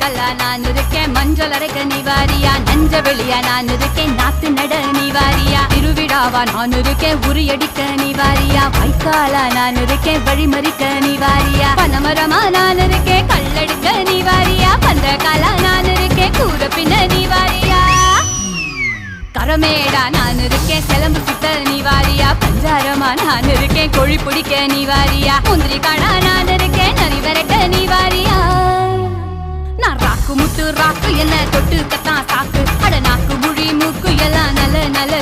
கல்லா நான் இருக்கேன், மஞ்சள் அரைக்க நீ வாரியா, நஞ்ச வெளியா நான் இருக்கேன், நாத்து நட நீ வாரியா, திருவிழாவா நான் இருக்கேன், உரியடிக்க நீ வாரியா, வைக்காலா நான் இருக்கேன், வழிமறிக்க நீ வாரியா, பனமரமா நான் இருக்கேன், கல்லெடுக்க நீ வாரியா, பந்த காலா நான் இருக்கேன், கூற பின்ன நீ வாரியா, கரமேடா நான் இருக்கேன், சிலம்பு சுத்த நீ வாரியா, பஞ்சாரமா நான் இருக்கேன், கோழி பிடிக்க நீ வாரியா, முந்திரி காடா நான் இருக்கேன், நரி விரட்ட நீ வாரியா, நான் ராக்கு முட்டு ராக்கு என்ன தொட்டு கத்தான் சாக்கு, அட நாக்கு முழி மூக்கு எல்லாம் நல்ல நல்ல